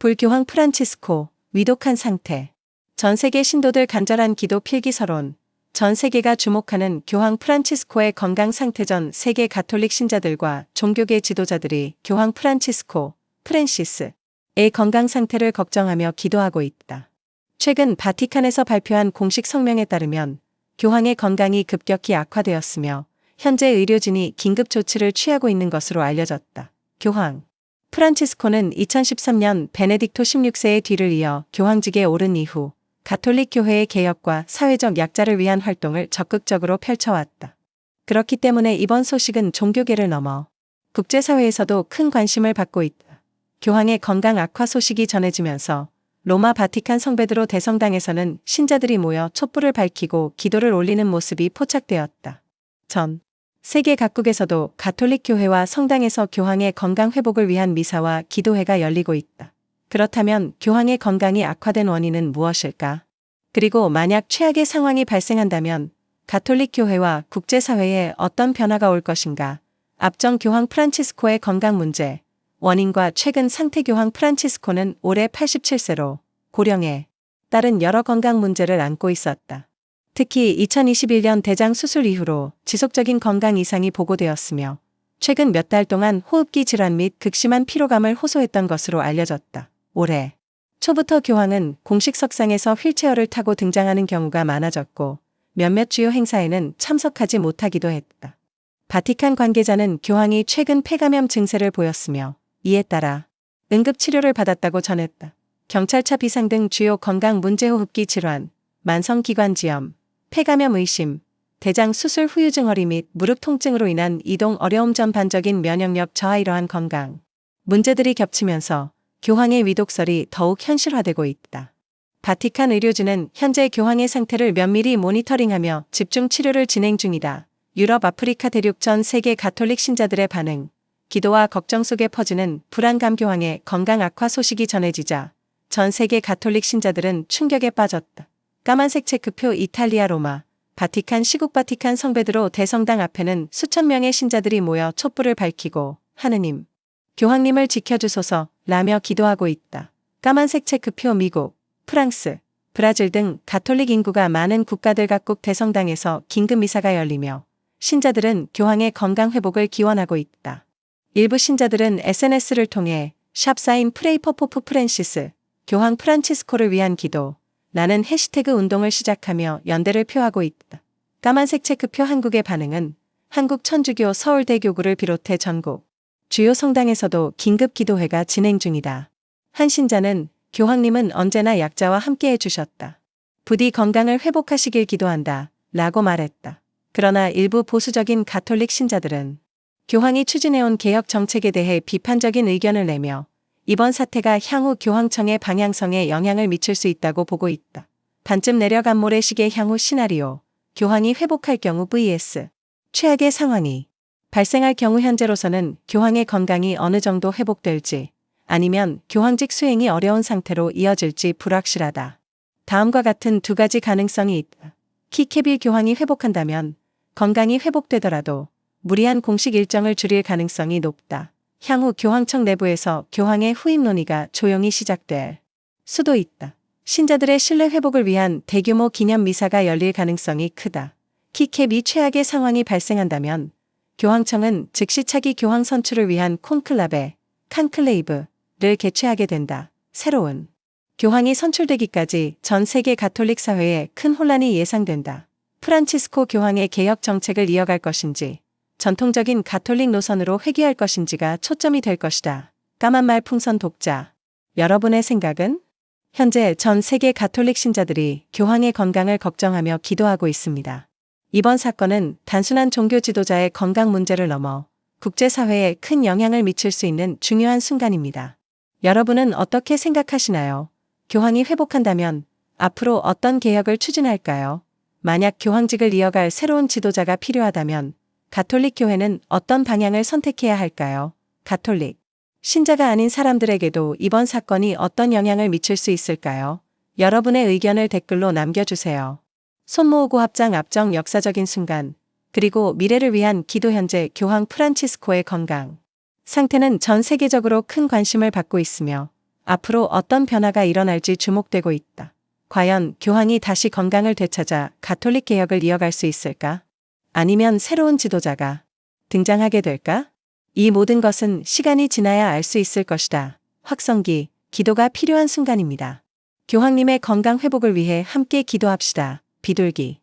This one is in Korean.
불교황 프란치스코, 위독한 상태. 전 세계 신도들 간절한 기도 필기서론. 전 세계가 주목하는 교황 프란치스코의 건강 상태. 전 세계 가톨릭 신자들과 종교계 지도자들이 교황 프란시스의 건강 상태를 걱정하며 기도하고 있다. 최근 바티칸에서 발표한 공식 성명에 따르면 교황의 건강이 급격히 악화되었으며 현재 의료진이 긴급 조치를 취하고 있는 것으로 알려졌다. 교황 프란치스코는 2013년 베네딕토 16세의 뒤를 이어 교황직에 오른 이후 가톨릭 교회의 개혁과 사회적 약자를 위한 활동을 적극적으로 펼쳐왔다. 그렇기 때문에 이번 소식은 종교계를 넘어 국제사회에서도 큰 관심을 받고 있다. 교황의 건강 악화 소식이 전해지면서 로마 바티칸 성베드로 대성당에서는 신자들이 모여 촛불을 밝히고 기도를 올리는 모습이 포착되었다. 전 세계 각국에서도 가톨릭 교회와 성당에서 교황의 건강 회복을 위한 미사와 기도회가 열리고 있다. 그렇다면 교황의 건강이 악화된 원인은 무엇일까? 그리고 만약 최악의 상황이 발생한다면 가톨릭 교회와 국제사회에 어떤 변화가 올 것인가? 앞정 교황 프란치스코의 건강 문제. 원인과 최근 상태. 교황 프란치스코는 올해 87세로 고령에 따른 여러 건강 문제를 안고 있었다. 특히 2021년 대장 수술 이후로 지속적인 건강 이상이 보고되었으며 최근 몇 달 동안 호흡기 질환 및 극심한 피로감을 호소했던 것으로 알려졌다. 올해 초부터 교황은 공식 석상에서 휠체어를 타고 등장하는 경우가 많아졌고 몇몇 주요 행사에는 참석하지 못하기도 했다. 바티칸 관계자는 교황이 최근 폐감염 증세를 보였으며 이에 따라 응급치료를 받았다고 전했다. 경찰차 비상 등 주요 건강 문제, 호흡기 질환, 만성기관지염, 폐감염 의심, 대장 수술 후유증, 허리 및 무릎 통증으로 인한 이동 어려움, 전반적인 면역력 저하, 이러한 건강 문제들이 겹치면서 교황의 위독설이 더욱 현실화되고 있다. 바티칸 의료진은 현재 교황의 상태를 면밀히 모니터링하며 집중 치료를 진행 중이다. 유럽, 아프리카 대륙 전 세계 가톨릭 신자들의 반응, 기도와 걱정 속에 퍼지는 불안감. 교황의 건강 악화 소식이 전해지자 전 세계 가톨릭 신자들은 충격에 빠졌다. 까만색 체크표. 이탈리아 로마 바티칸 시국 바티칸 성베드로 대성당 앞에는 수천 명의 신자들이 모여 촛불을 밝히고 하느님, 교황님을 지켜주소서 라며 기도하고 있다. 까만색 체크표. 미국, 프랑스, 브라질 등 가톨릭 인구가 많은 국가들 각국 대성당에서 긴급 미사가 열리며 신자들은 교황의 건강 회복을 기원하고 있다. 일부 신자들은 SNS를 통해 샵사인 프레이 포 포프 프란시스, 교황 프란치스코를 위한 기도, 라는 해시태그 운동을 시작하며 연대를 표하고 있다. 까만색 체크표. 한국의 반응은 한국 천주교 서울대교구를 비롯해 전국 주요 성당에서도 긴급 기도회가 진행 중이다. 한 신자는 교황님은 언제나 약자와 함께 해주셨다. 부디 건강을 회복하시길 기도한다. 라고 말했다. 그러나 일부 보수적인 가톨릭 신자들은 교황이 추진해온 개혁 정책에 대해 비판적인 의견을 내며 이번 사태가 향후 교황청의 방향성에 영향을 미칠 수 있다고 보고 있다. 반쯤 내려간 모래시계. 향후 시나리오. 교황이 회복할 경우 vs 최악의 상황이 발생할 경우. 현재로서는 교황의 건강이 어느 정도 회복될지 아니면 교황직 수행이 어려운 상태로 이어질지 불확실하다. 다음과 같은 두 가지 가능성이 있다. 키케빌 교황이 회복한다면 건강이 회복되더라도 무리한 공식 일정을 줄일 가능성이 높다. 향후 교황청 내부에서 교황의 후임 논의가 조용히 시작될 수도 있다. 신자들의 신뢰 회복을 위한 대규모 기념 미사가 열릴 가능성이 크다. 키캡이 최악의 상황이 발생한다면 교황청은 즉시 차기 교황 선출을 위한 콘클레이브를 개최하게 된다. 새로운 교황이 선출되기까지 전 세계 가톨릭 사회에 큰 혼란이 예상된다. 프란치스코 교황의 개혁 정책을 이어갈 것인지 전통적인 가톨릭 노선으로 회귀할 것인지가 초점이 될 것이다. 까만말 풍선 독자. 여러분의 생각은? 현재 전 세계 가톨릭 신자들이 교황의 건강을 걱정하며 기도하고 있습니다. 이번 사건은 단순한 종교 지도자의 건강 문제를 넘어 국제사회에 큰 영향을 미칠 수 있는 중요한 순간입니다. 여러분은 어떻게 생각하시나요? 교황이 회복한다면 앞으로 어떤 개혁을 추진할까요? 만약 교황직을 이어갈 새로운 지도자가 필요하다면 가톨릭 교회는 어떤 방향을 선택해야 할까요? 가톨릭 신자가 아닌 사람들에게도 이번 사건이 어떤 영향을 미칠 수 있을까요? 여러분의 의견을 댓글로 남겨주세요. 손 모으고 합장. 앞정 역사적인 순간, 그리고 미래를 위한 기도. 현재 교황 프란치스코의 건강 상태는 전 세계적으로 큰 관심을 받고 있으며 앞으로 어떤 변화가 일어날지 주목되고 있다. 과연 교황이 다시 건강을 되찾아 가톨릭 개혁을 이어갈 수 있을까? 아니면 새로운 지도자가 등장하게 될까? 이 모든 것은 시간이 지나야 알 수 있을 것이다. 확성기, 기도가 필요한 순간입니다. 교황님의 건강 회복을 위해 함께 기도합시다. 비둘기